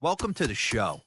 Welcome to the show.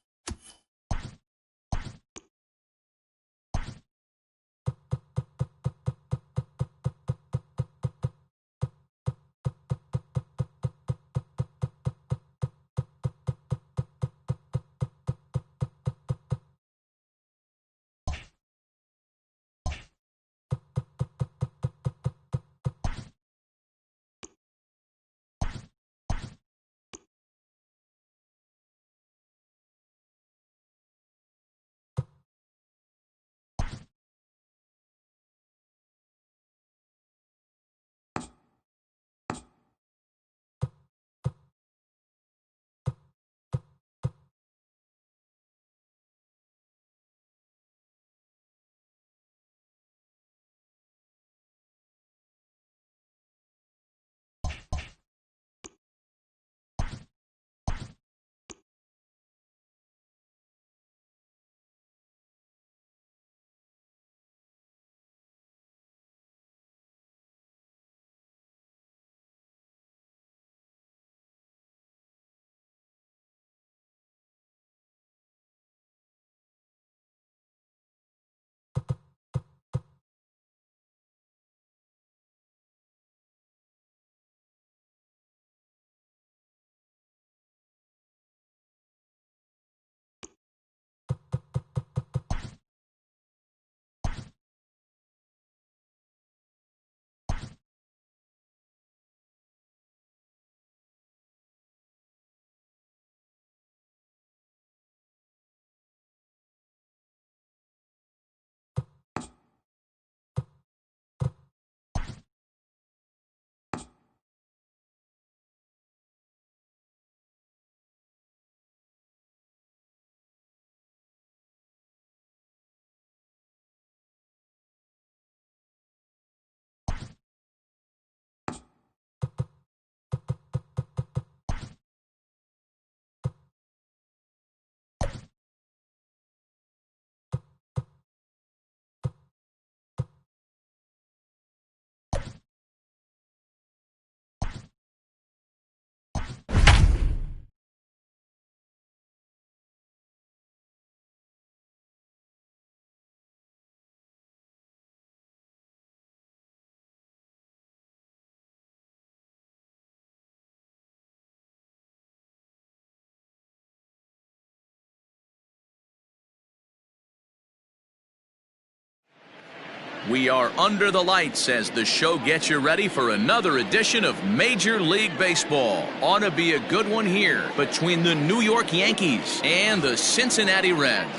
We are under the lights as the show gets you ready for another edition of Major League Baseball. Ought to be a good one here between the New York Yankees and the Cincinnati Reds.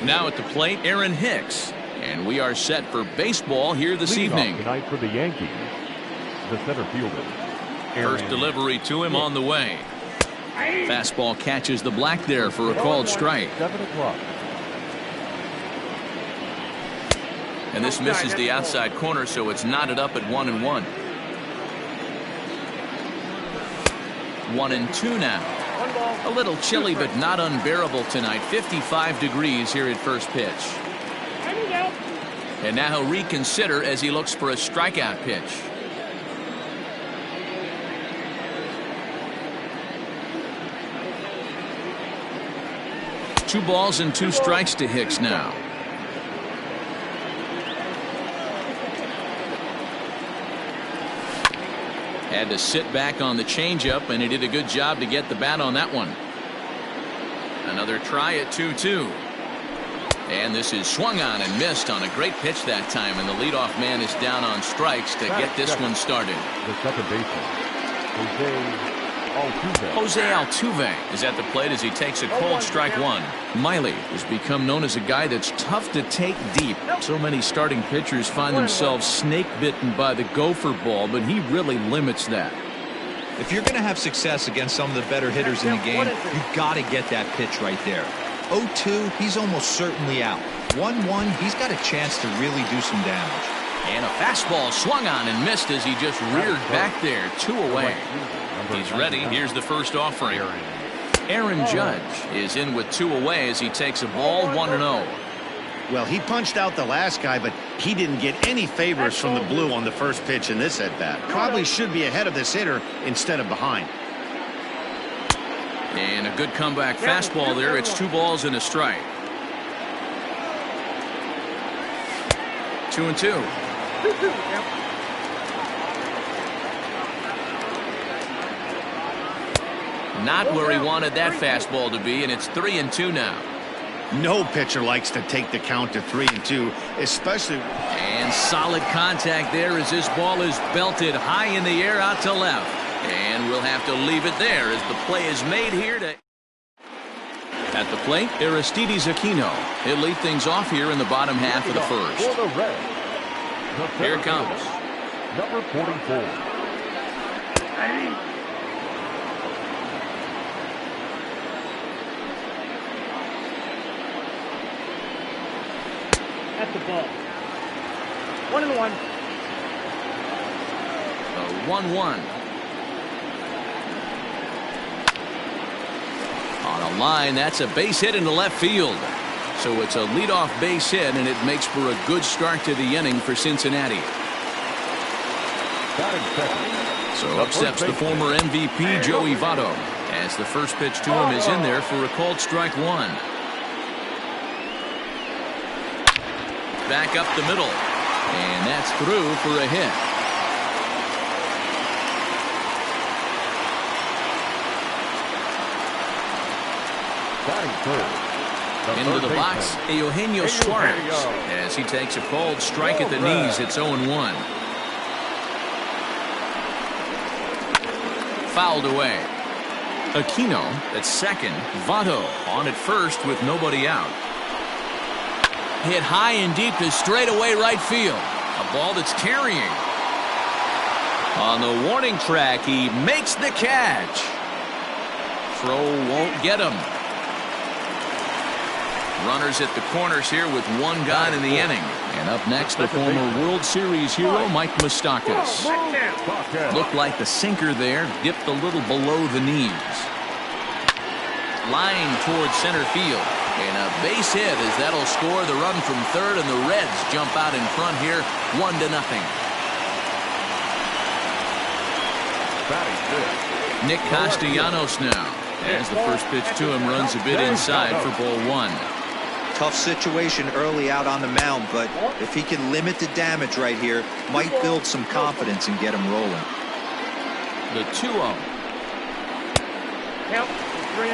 Now at the plate, Aaron Hicks. And we are set for baseball here this evening. Tonight for the Yankees, the center fielder. First delivery to him on the way. Fastball catches the black there for a called strike. 7 o'clock. And this misses the outside corner, so it's knotted up at 1-1. 1-2 now. A little chilly, but not unbearable tonight. 55 degrees here at first pitch. And now he'll reconsider as he looks for a strikeout pitch. Two balls and two strikes to Hicks now. Had to sit back on the changeup, and he did a good job to get the bat on that one. Another try at 2-2. And this is swung on and missed on a great pitch that time, and the leadoff man is down on strikes to get this one started. The second baseman, Jose Altuve is at the plate as he takes a cold strike one. Miley has become known as a guy that's tough to take deep. So many starting pitchers find themselves snake bitten by the gopher ball, but he really limits that. If you're going to have success against some of the better hitters in the game, you've got to get that pitch right there. 0-2, he's almost certainly out. 1-1, he's got a chance to really do some damage. And a fastball swung on and missed as he just reared back there. 2 away. He's ready. Here's the first offering. Aaron Judge is in with 2 away as he takes a ball 1-0. Well, he punched out the last guy, but he didn't get any favors from the blue on the first pitch in this at-bat. Probably should be ahead of this hitter instead of behind. And a good comeback fastball there. It's 2 balls and a strike. 2-2. Not where he wanted that fastball to be, and it's 3-2 now. No pitcher likes to take the count to 3-2, especially. And solid contact there as this ball is belted high in the air out to left. And we'll have to leave it there as the play is made here to. At the plate, Aristides Aquino. He'll lead things off here in the bottom half of the first. For the Reds, Here it comes. Number 44. At the ball. 1-1. A 1-1. On a line, that's a base hit into left field. So it's a leadoff base hit, and it makes for a good start to the inning for Cincinnati. So up steps the former MVP Joey Votto as the first pitch to him is in there for a called strike 1. Back up the middle, and that's through for a hit. Into the box, Eugenio Suarez as he takes a called strike at the knees. It's 0-1. Fouled away. Aquino at second. Votto on at first with nobody out. Hit high and deep to straightaway right field. A ball that's carrying. On the warning track, he makes the catch. Throw won't get him. Runners at the corners here with 1 gone in the inning. And up next, the former World Series hero, Mike Moustakas. Looked like the sinker there, dipped a little below the knees. Line towards center field. And a base hit as that'll score the run from third, and the Reds jump out in front here 1-0. Nick Castellanos now as the first pitch to him runs a bit inside for ball 1. Tough situation early out on the mound, but if he can limit the damage right here, might build some confidence and get him rolling. The 2-0.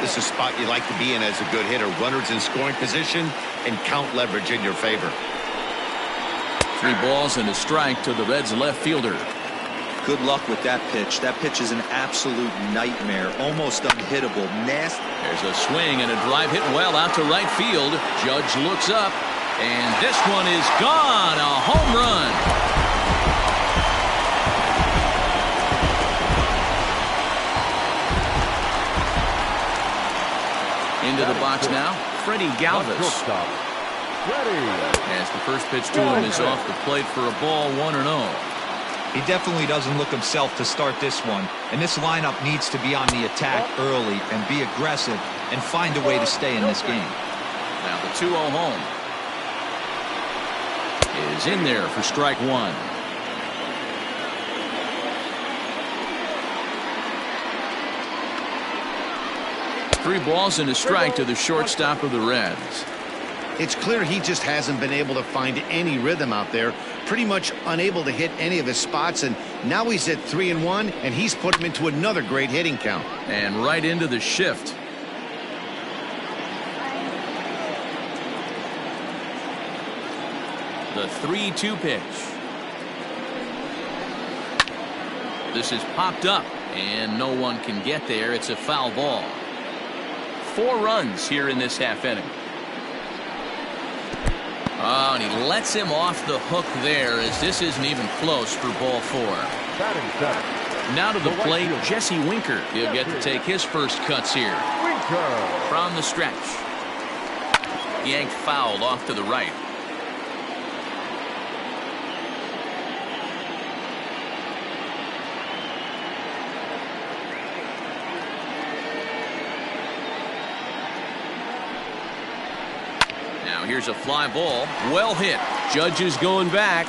This is a spot you like to be in as a good hitter. Runners in scoring position and count leverage in your favor. 3 balls and a strike to the Reds left fielder. Good luck with that pitch. That pitch is an absolute nightmare. Almost unhittable. Nasty. There's a swing and a drive hit well out to right field. Judge looks up, and this one is gone. A home run. Into the box now, Freddie Galvis. As the first pitch to him is off the plate for a ball, 1-0. He definitely doesn't look himself to start this one, and this lineup needs to be on the attack early and be aggressive and find a way to stay in this game. Now the 2-0 home is in there for strike 1. Three balls and a strike to the shortstop of the Reds. It's clear he just hasn't been able to find any rhythm out there. Pretty much unable to hit any of his spots, and now he's at 3-1, and he's put him into another great hitting count. And right into the shift. The 3-2 pitch. This is popped up, and no one can get there. It's a foul ball. 4 runs here in this half inning. Oh, and he lets him off the hook there as this isn't even close for ball 4. Now to the plate, Jesse Winker. He'll get to take his first cuts here. From the stretch. Yanked fouled off to the right. Here's here's a fly ball. Well hit. Judge is going back.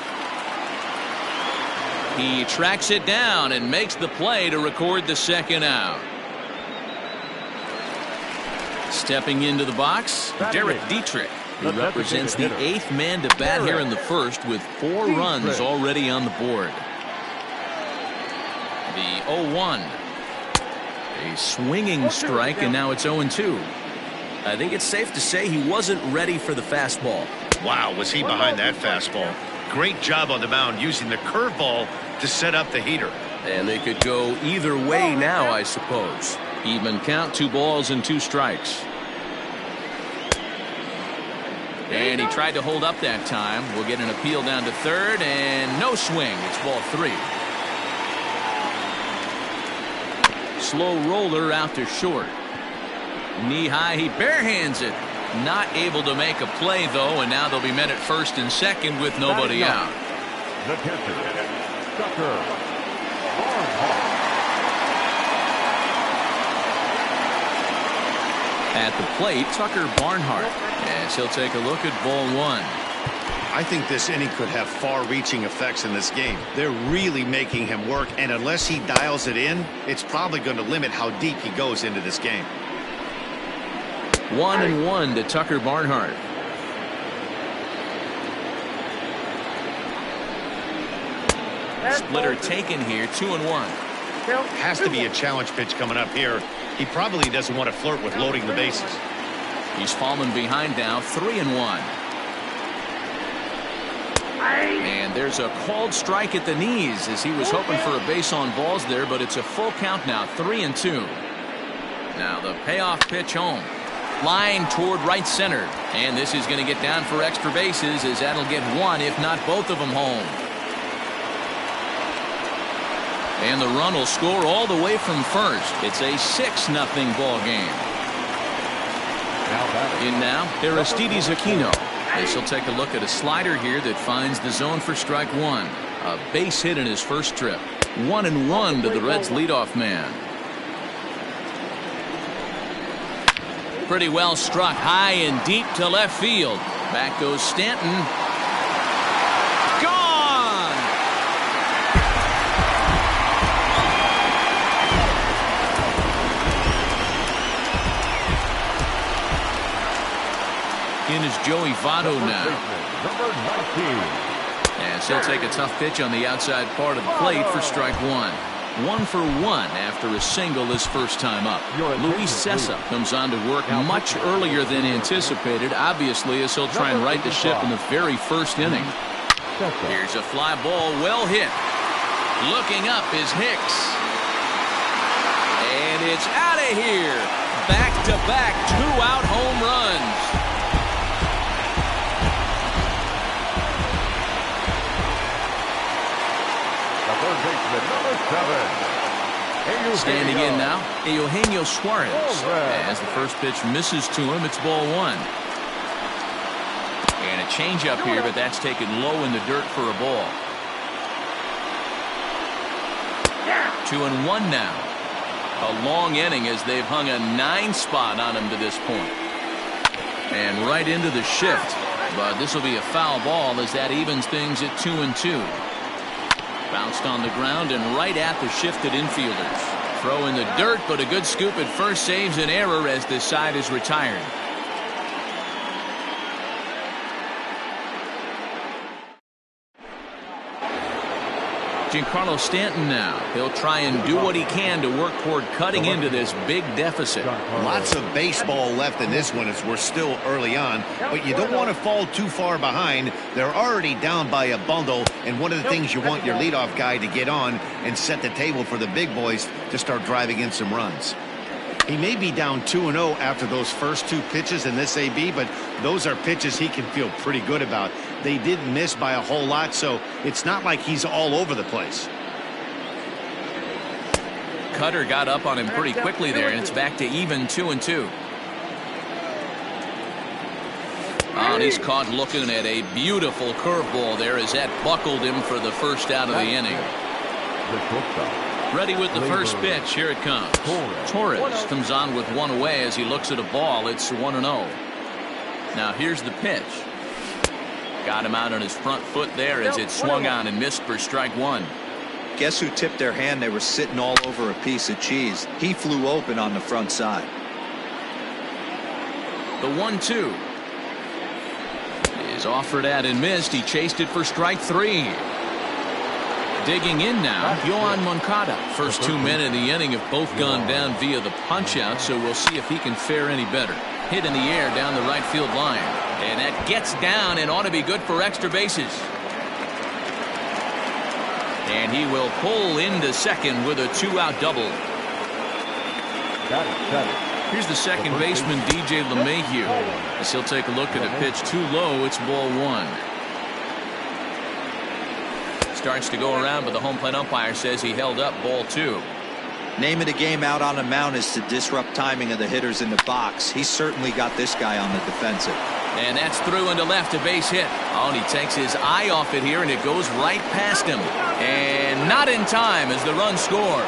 He tracks it down and makes the play to record the second out. Stepping into the box, Derek Dietrich. He represents the 8th man to bat here in the first with 4 runs already on the board. The 0-1. A swinging strike, and now it's 0-2. I think it's safe to say he wasn't ready for the fastball. Wow, was he behind that fastball? Great job on the mound using the curveball to set up the heater. And they could go either way now, I suppose. Even count, 2 balls and 2 strikes. And he tried to hold up that time. We'll get an appeal down to third, and no swing. It's ball 3. Slow roller out to short. Knee high, he barehands it. Not able to make a play, though, and now they'll be men at first and second with nobody out. The pitcher, Tucker Barnhart. At the plate, Tucker Barnhart. As he'll take a look at ball 1. I think this inning could have far-reaching effects in this game. They're really making him work, and unless he dials it in, it's probably going to limit how deep he goes into this game. 1-1 to Tucker Barnhart. Splitter taken here, 2-1. Has to be a challenge pitch coming up here. He probably doesn't want to flirt with loading the bases. He's fallen behind now, 3-1. And there's a called strike at the knees as he was hoping for a base on balls there, but it's a full count now, 3-2. Now the payoff pitch home. Line toward right center. And this is going to get down for extra bases as that'll get 1, if not both of them home. And the run will score all the way from first. It's a 6-0 ball game. In now, Aristides Aquino. As he'll take a look at a slider here that finds the zone for strike 1. A base hit in his first trip. 1-1 to the Reds leadoff man. Pretty well struck high and deep to left field. Back goes Stanton. Gone! In is Joey Votto now. Number 19. As he'll take a tough pitch on the outside part of the plate for strike 1. 1 for 1 after a single his first time up. Luis Cessa comes on to work much earlier than anticipated, obviously, as he'll try and right the ship in the very first inning. Here's a fly ball, well hit. Looking up is Hicks. And it's out of here. Back-to-back 2-out home runs. Standing in now, Eugenio Suarez. As the first pitch misses to him, it's ball 1. And a changeup here, but that's taken low in the dirt for a ball. 2-1 now. A long inning as they've hung a 9 spot on him to this point. And right into the shift. But this will be a foul ball as that evens things at 2-2. Bounced on the ground and right at the shifted infielders. Throw in the dirt, but a good scoop at first saves an error as this side is retired. Giancarlo Stanton now. He'll try and do what he can to work toward cutting into this big deficit. Lots of baseball left in this one as we're still early on, but you don't want to fall too far behind. They're already down by a bundle, and one of the things you want your leadoff guy to get on and set the table for the big boys to start driving in some runs. He may be down 2-0 after those first 2 pitches in this AB, but those are pitches he can feel pretty good about. They didn't miss by a whole lot, so it's not like he's all over the place. Cutter got up on him pretty quickly there, and it's back to even 2-2. Oh, and he's caught looking at a beautiful curveball there as that buckled him for the first out of the inning. Ready with the first pitch. Here it comes. Torres comes on with 1 away as he looks at a ball. It's 1-0. Now here's the pitch. Got him out on his front foot there as it swung on and missed for strike one. Guess who tipped their hand? They were sitting all over a piece of cheese. He flew open on the front side. The 1-2 is offered at and missed. He chased it for strike three. Digging in now, Yohan Moncada. First 2 men in the inning have both gone down via the punch-out, so we'll see if he can fare any better. Hit in the air down the right field line. And that gets down and ought to be good for extra bases. And he will pull into second with a 2-out double. Got it. Here's the second baseman, DJ LeMahieu. As he'll take a look at a pitch too low, it's ball one. Starts to go around, but the home plate umpire says he held up ball two. Name of the game out on the mound is to disrupt timing of the hitters in the box. He's certainly got this guy on the defensive. And that's through into left, a base hit. Oh, and he takes his eye off it here, and it goes right past him. And not in time as the run scores.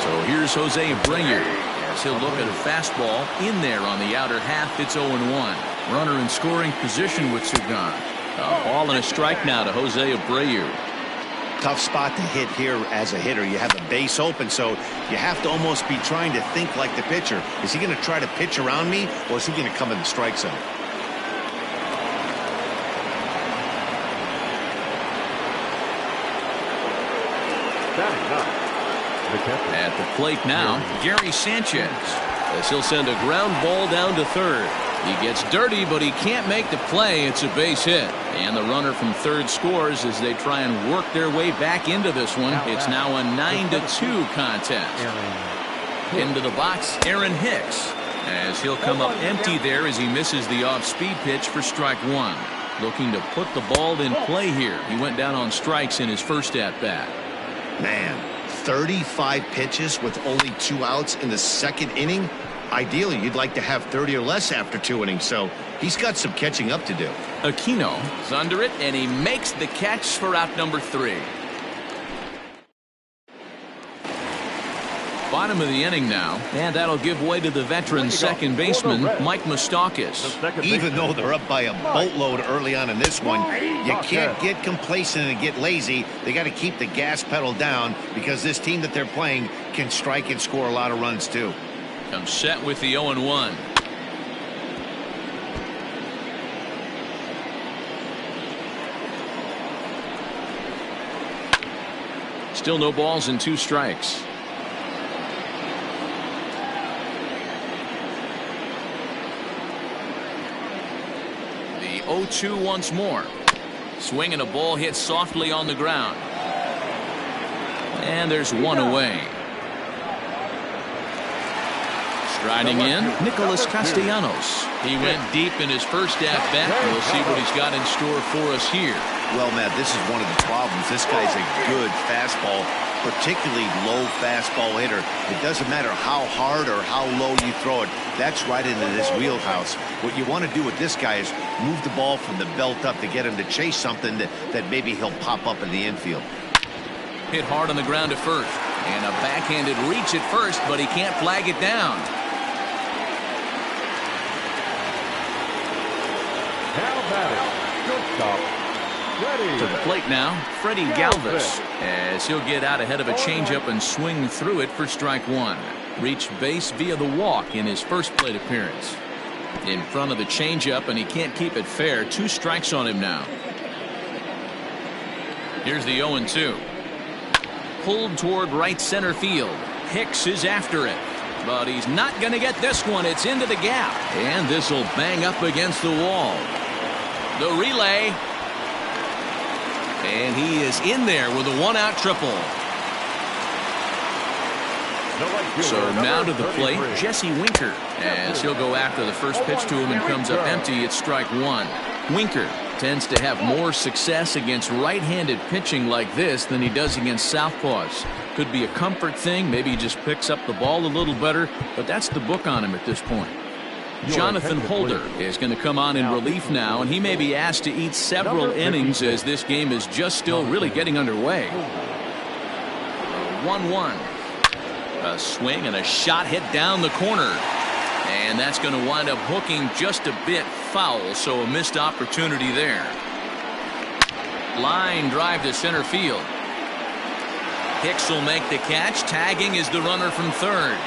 So here's Jose Abreu as he'll look at a fastball in there on the outer half. It's 0-1. Runner in scoring position with Sugan. A ball and a strike now to Jose Abreu. Tough spot to hit here as a hitter. You have the base open, so you have to almost be trying to think like the pitcher. Is he going to try to pitch around me, or is he going to come in the strike zone? At the plate now, Gary Sanchez, as he'll send a ground ball down to third. He gets dirty, but he can't make the play. It's a base hit. And the runner from third scores as they try and work their way back into this one. It's now a 9-2 contest. Into the box, Aaron Hicks, as he'll come up empty there as he misses the off-speed pitch for strike one. Looking to put the ball in play here. He went down on strikes in his first at-bat. Man, 35 pitches with only 2 outs in the second inning. Ideally, you'd like to have 30 or less after 2 innings, so he's got some catching up to do. Aquino is under it, and he makes the catch for out number 3. Bottom of the inning now, and that'll give way to the veteran second baseman, Mike Moustakas. Even though they're up by a boatload early on in this one, you can't get complacent and get lazy. They got to keep the gas pedal down because this team that they're playing can strike and score a lot of runs too. Comes set with the 0-1. Still no balls and 2 strikes. The 0-2 once more. Swinging a ball hit softly on the ground. And there's one away. Striding in, Nicholas Castellanos. He went deep in his first at-bat. We'll see what he's got in store for us here. Well, Matt, this is one of the problems. This guy's a good fastball, particularly low fastball hitter. It doesn't matter how hard or how low you throw it. That's right into this wheelhouse. What you want to do with this guy is move the ball from the belt up to get him to chase something that maybe he'll pop up in the infield. Hit hard on the ground at first. And a backhanded reach at first, but he can't flag it down. To the plate now, Freddie Galvis, as he'll get out ahead of a changeup and swing through it for strike one. Reached base via the walk in his first plate appearance. In front of the changeup, and he can't keep it fair. 2 strikes on him now. Here's the 0-2. Pulled toward right center field. Hicks is after it. But he's not going to get this one. It's into the gap. And this will bang up against the wall. The relay. And he is in there with a 1-out triple. So now to the plate, Jesse Winker, as he'll go after the first pitch to him and comes up empty. It's strike one. Winker tends to have more success against right-handed pitching like this than he does against southpaws. Could be a comfort thing. Maybe he just picks up the ball a little better, but that's the book on him at this point. Jonathan Holder is going to come on in relief now, and he may be asked to eat several innings as this game is just still really getting underway. 1-1. A swing and a shot hit down the corner. And that's going to wind up hooking just a bit foul, so a missed opportunity there. Line drive to center field. Hicks will make the catch. Tagging is the runner from third.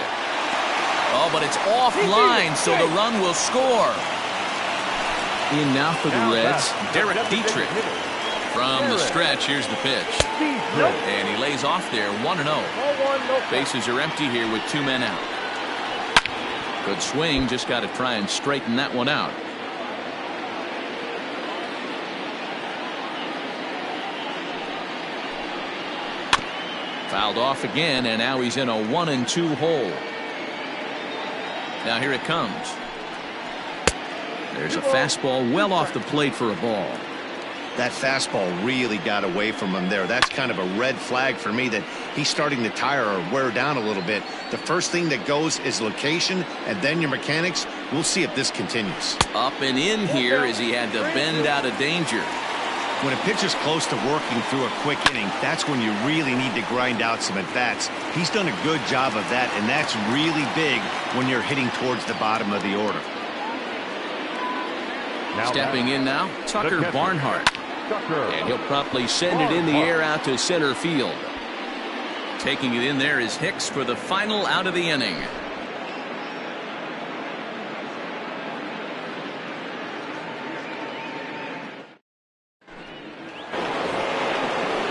Oh, but it's offline, so the run will score. In now for the Reds, Derek Dietrich. From the stretch, here's the pitch. And he lays off there, 1-0. Bases are empty here with 2 men out. Good swing, just got to try and straighten that one out. Fouled off again, and now he's in a 1-2 hole. Now here it comes. There's a fastball well off the plate for a ball. That fastball really got away from him there. That's kind of a red flag for me that he's starting to tire or wear down a little bit. The first thing that goes is location and then your mechanics. We'll see if this continues. Up and in here as he had to bend out of danger. When a pitcher's close to working through a quick inning, that's when you really need to grind out some at-bats. He's done a good job of that, and that's really big when you're hitting towards the bottom of the order. Stepping in now, Tucker Barnhart. And he'll promptly send it in the air out to center field. Taking it in there is Hicks for the final out of the inning.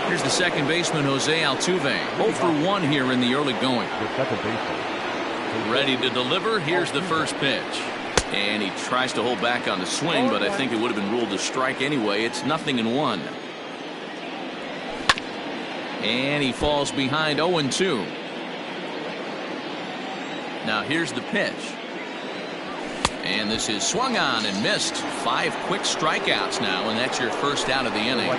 Here's the second baseman, Jose Altuve. 0 for 1 here in the early going. Ready to deliver. Here's the first pitch. And he tries to hold back on the swing, but I think it would have been ruled a strike anyway. It's 0-1. And he falls behind 0-2. Now here's the pitch. And this is swung on and missed. 5 quick strikeouts now, and that's your first out of the inning.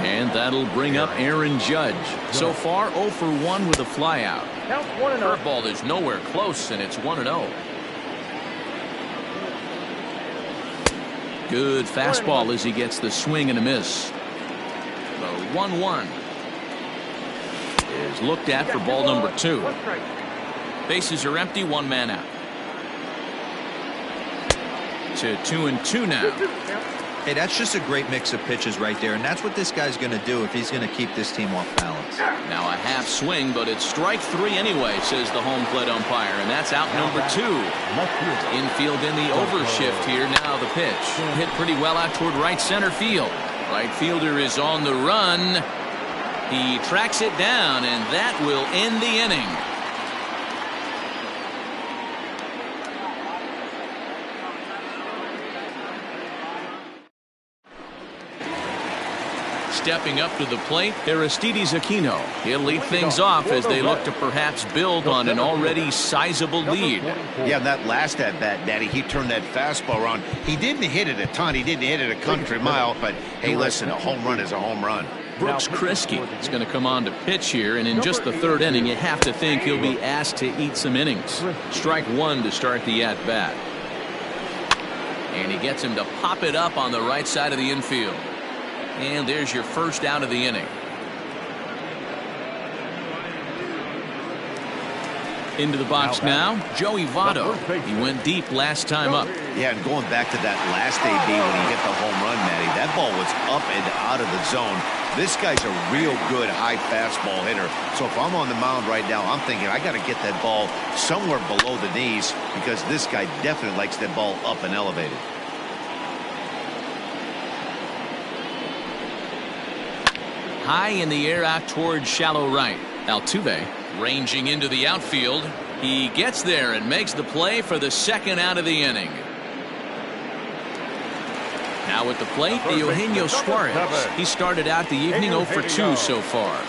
And that'll bring up Aaron Judge. So far 0 for 1 with a flyout. Curveball is nowhere close, and it's 1-0. Good fastball as he gets the swing and a miss. The 1-1 is looked at for ball number 2. Bases are empty, 1 man out. To 2-2 now. Hey, that's just a great mix of pitches right there, and that's what this guy's going to do if he's going to keep this team off balance. Now a half swing, but it's strike 3 anyway, says the home plate umpire, and that's out number 2. Infield in the overshift here. Now the pitch. Hit pretty well out toward right center field. Right fielder is on the run. He tracks it down, and that will end the inning. Stepping up to the plate, Aristides Aquino. He'll lead things off as they look to perhaps build on an already sizable lead. Yeah, that last at-bat, Daddy, he turned that fastball around. He didn't hit it a ton. He didn't hit it a country mile. But, hey, listen, a home run is a home run. Brooks Kriske is going to come on to pitch here, and in just the 3rd inning, you have to think he'll be asked to eat some innings. Strike 1 to start the at-bat. And he gets him to pop it up on the right side of the infield. And there's your first out of the inning. Into the box now, Joey Votto. He went deep last time up. Yeah, and going back to that last AB when he hit the home run, Matty, that ball was up and out of the zone. This guy's a real good high fastball hitter. So if I'm on the mound right now, I'm thinking I got to get that ball somewhere below the knees because this guy definitely likes that ball up and elevated. High in the air out towards shallow right. Altuve ranging into the outfield. He gets there and makes the play for the second out of the inning. Now at the plate, Eugenio Suarez. He started out the evening 0 for 2 so far.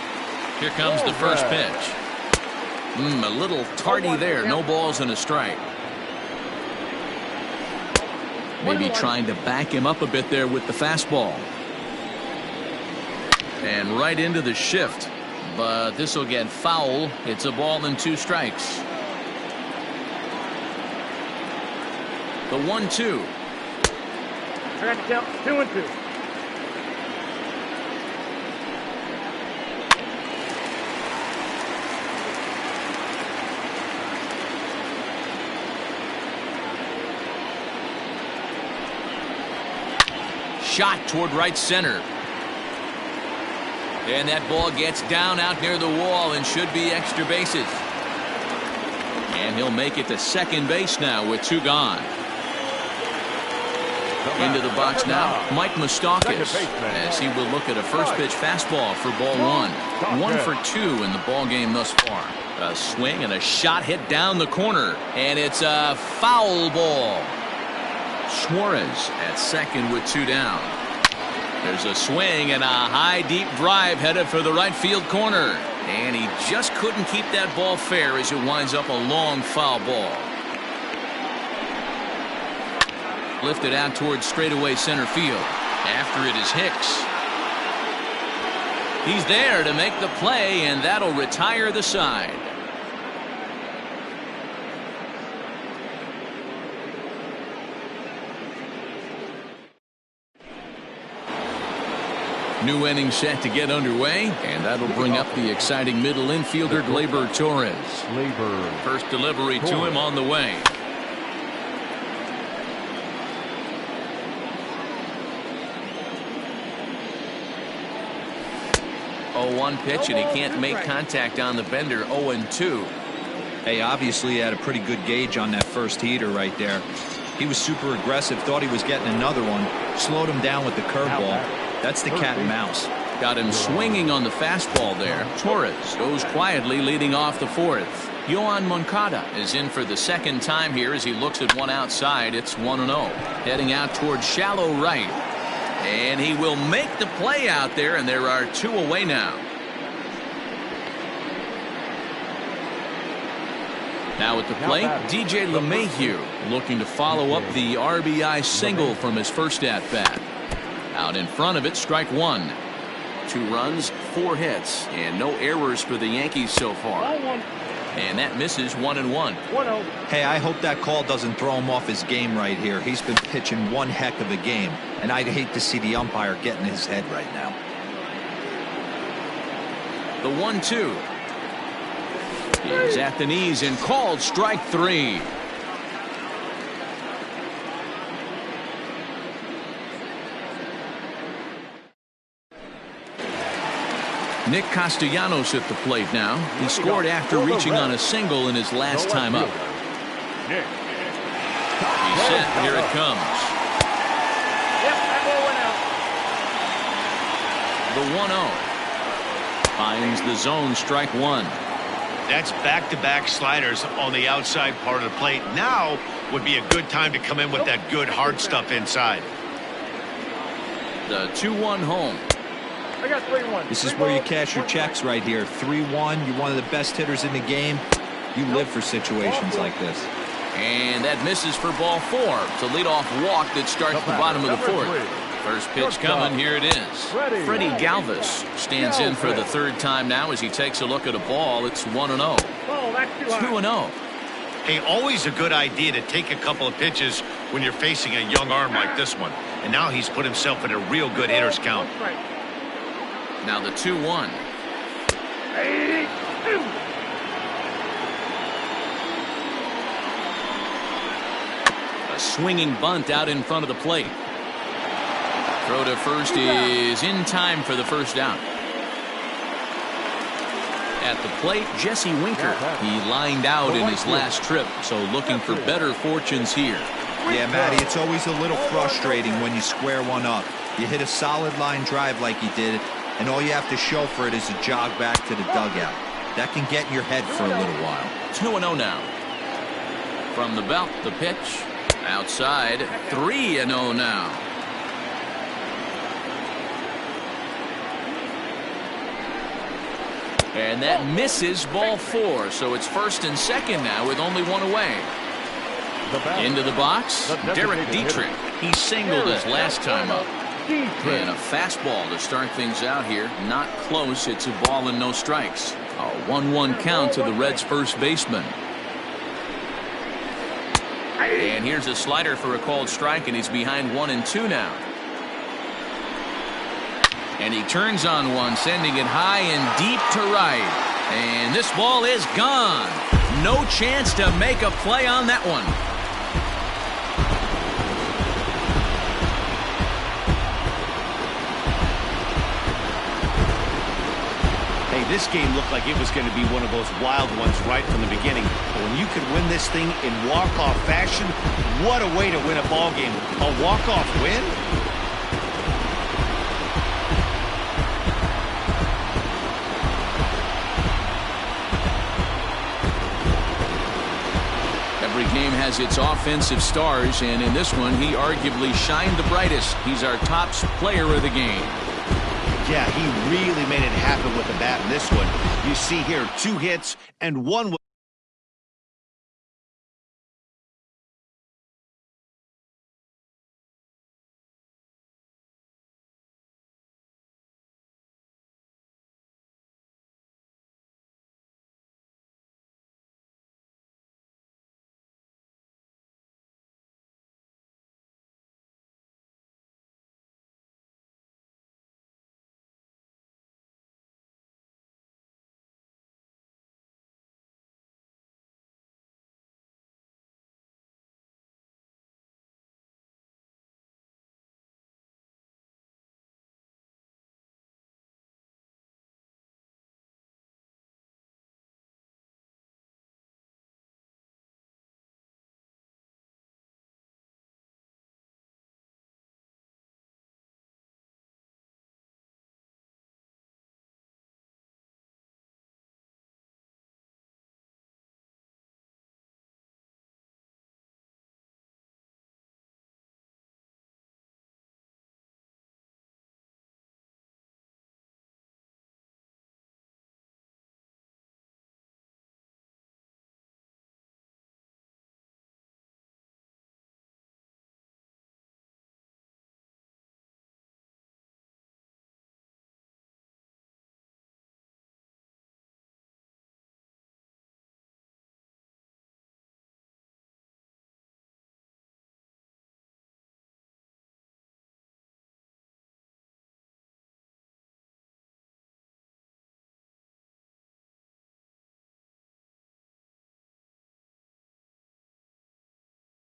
Here comes the first pitch. A little tardy there. No balls and a strike. Maybe trying to back him up a bit there with the fastball. And right into the shift. But this will get foul. It's a ball and 2 strikes. The 1-2. Track count 2-2. shot toward right center. And that ball gets down out near the wall and should be extra bases. And he'll make it to second base now with 2 gone. Into the box now, Mike Moustakas, as he will look at a first pitch fastball for ball 1. 1 for 2 in the ball game thus far. A swing and a shot hit down the corner, and it's a foul ball. Suarez at second with 2 down. There's a swing and a high deep drive headed for the right field corner, and he just couldn't keep that ball fair as it winds up a long foul ball. Lifted out towards straightaway center field. After it is Hicks. He's there to make the play, and that'll retire the side. New inning set to get underway, and that'll bring up the exciting middle infielder Gleyber Torres. First delivery to him on the way. 0-1 pitch, and he can't make contact on the bender. 0-2. Hey, obviously he had a pretty good gauge on that first heater right there. He was super aggressive, thought he was getting another one, slowed him down with the curveball. That's the cat and mouse. Got him swinging on the fastball there. Torres goes quietly leading off the 4th. Yohan Moncada is in for the second time here as he looks at one outside. It's 1-0. Heading out towards shallow right. And he will make the play out there, and there are 2 away now. Now at the plate, DJ LeMahieu looking to follow up the RBI single from his first at-bat. Out in front of it, strike 1. 2 runs, 4 hits, and no errors for the Yankees so far. And that misses 1-1. Hey, I hope that call doesn't throw him off his game right here. He's been pitching one heck of a game, and I'd hate to see the umpire get in his head right now. The 1-2 is at the knees and called strike 3. Nick Castellanos at the plate now. He scored after reaching on a single in his last time up. He's set. Here it comes. The 1-0 finds the zone, strike 1. That's back-to-back sliders on the outside part of the plate. Now would be a good time to come in with that good hard stuff inside. The 2-1 home. I got 3-1. This is where you cash your checks right here. 3-1. You're one of the best hitters in the game. You live for situations like this. And that misses for ball 4. It's a leadoff walk that starts the bottom of the 4th. First pitch coming. Here it is. Freddie Galvis stands in for the 3rd time now as he takes a look at a ball. It's 1-0. 2-0. Hey, always a good idea to take a couple of pitches when you're facing a young arm like this one. And now he's put himself in a real good hitter's count. Now the 2-1. A swinging bunt out in front of the plate. Throw to first is in time for the first out. At the plate, Jesse Winker. He lined out in his last trip, so looking for better fortunes here. Yeah, Matty, it's always a little frustrating when you square one up. You hit a solid line drive like you did, and all you have to show for it is a jog back to the dugout. That can get in your head for a little while. 2-0 now. From the belt, the pitch. Outside, 3-0 now. And that misses ball 4, so it's 1st and 2nd now with only 1 away. Into the box, Derek Dietrich. He singled his last time up. And a fastball to start things out here. Not close. It's a ball and no strikes. A 1-1 count to the Reds' first baseman. And here's a slider for a called strike, and he's behind 1-2 now. And he turns on one, sending it high and deep to right. And this ball is gone. No chance to make a play on that one. This game looked like it was going to be one of those wild ones right from the beginning. But when you can win this thing in walk-off fashion, what a way to win a ball game. A walk-off win? Every game has its offensive stars, and in this one, he arguably shined the brightest. He's our top player of the game. Yeah, he really made it happen with the bat in this one. You see here 2 hits and 1 was